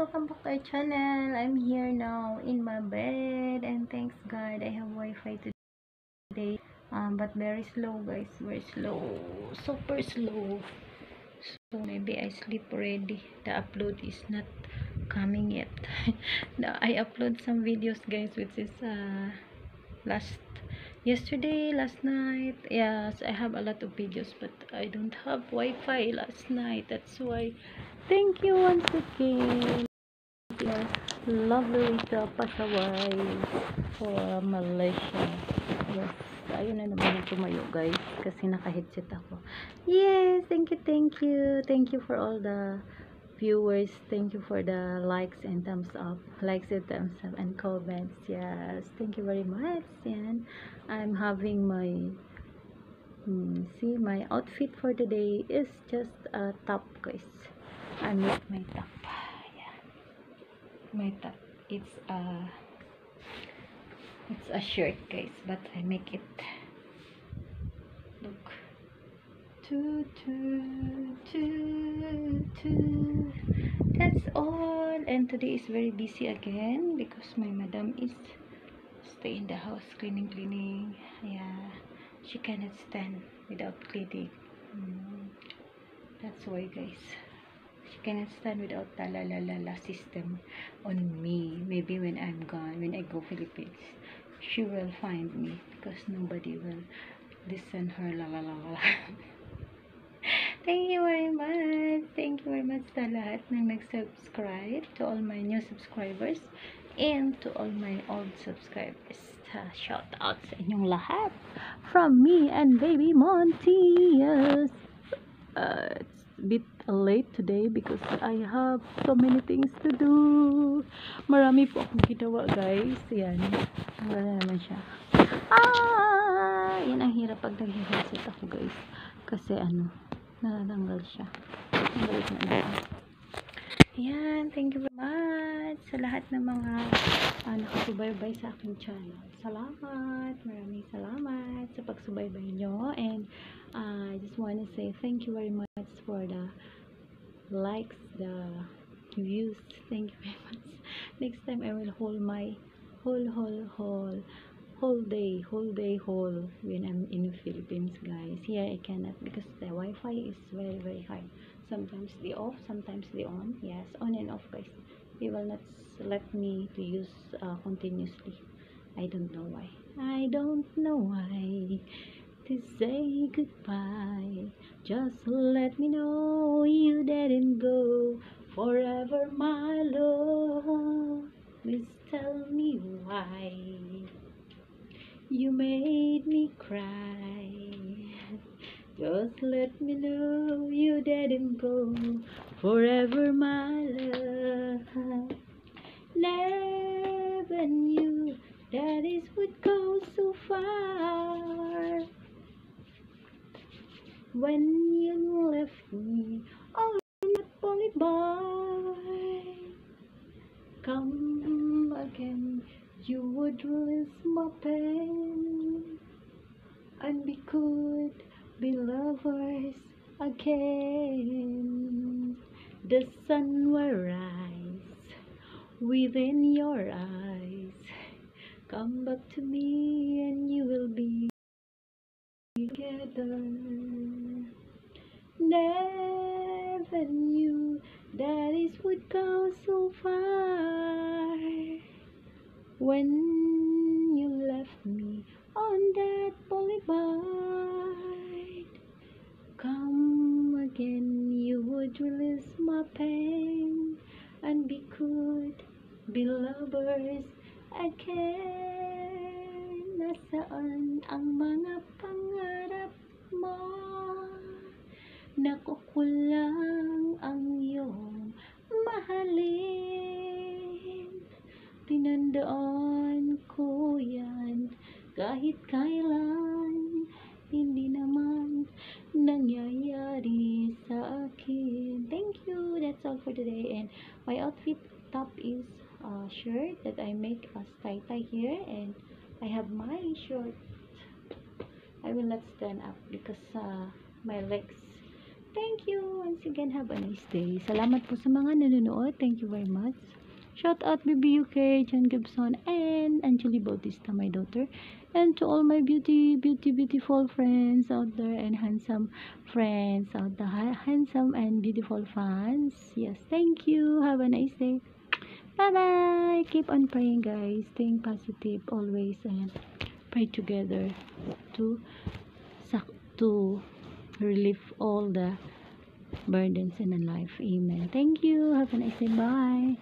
welcome back to our channel. I'm here now in my bed, and thanks God I have Wi-Fi today. But very slow, guys. Very slow, super slow. So maybe I sleep already. The upload is not coming yet. I upload some videos, guys, which is last night. Yes, I have a lot of videos, but I don't have Wi-Fi last night. That's why. Thank you once again. Yes, lovely Rita Pasaway for Malaysia. Yes, ayun na naman yung tumayo, guys, kasi naka-headset ako. Yes, thank you, thank you for all the viewers. Thank you for the likes and thumbs up, and comments. Yes, thank you very much. And I'm having my see, my outfit for today is just a top, guys. I make my top. My top, it's a shirt, guys, but I make it look that's all. And today is very busy again because my madam is stay in the house cleaning. Yeah, she cannot stand without cleaning. That's why, guys, she cannot stand without the la system on me. Maybe when I'm gone, when I go Philippines, she will find me because nobody will listen her la. Thank you very much. Thank you very much sa lahat ng nag-subscribe, to all my new subscribers, and to all my old subscribers. Shout out sa inyong lahat from me and baby Monty. Yes. It's a bit late today because I have so many things to do. Marami po akong ginawa, guys. Yan. Wala naman siya. Yan ang hirap pag nag-headset ako, guys. Kasi natanggal siya. Balik na natin. Yan. Thank you very much sa lahat ng mga nakasubaybay sa aking channel. Salamat. Maraming salamat sa pagsubaybay nyo. And I just want to say thank you very much for the likes, the views. Thank you very much. Next time I will hold my whole day when I'm in the Philippines, guys. Here I cannot because the Wi-Fi is very high. Sometimes the off, sometimes the on. Yes, on and off, guys. They will not let me to use continuously. I don't know why. To say goodbye, just let me know you didn't go forever, my love. Please tell me why you made me cry. Just let me know you didn't go forever, my love. Never knew that it would go so far. When you left me on that boulevard, come again, you would release my pain, and we could be lovers again. The sun will rise within your eyes. Come back to me and you will be together. Never knew that it would go so far. When you left me on that boulevard, come again, you would release my pain, and we could be lovers again. Nasaan ang mga pangarap mo? Nakukulang ang iyong mahalin. Tinandaan ko yan kahit kailan. Hindi naman nangyayari sa akin. Thank you. That's all for today. And my outfit top is a shirt that I make as tie-tie here, and I have my short. I will not stand up because my legs Thank you once again. Have a nice day. Salamat po sa mga nanonood. Thank you very much. Shout out BBUK, John Gibson, and Angeli Bautista, my daughter. And to all my beautiful friends out there and handsome friends out there. Handsome and beautiful fans. Yes, thank you. Have a nice day. Bye-bye. Keep on praying, guys. Staying positive always and pray together to to relieve all the burdens in life. Amen. Thank you. Have a nice day. Bye.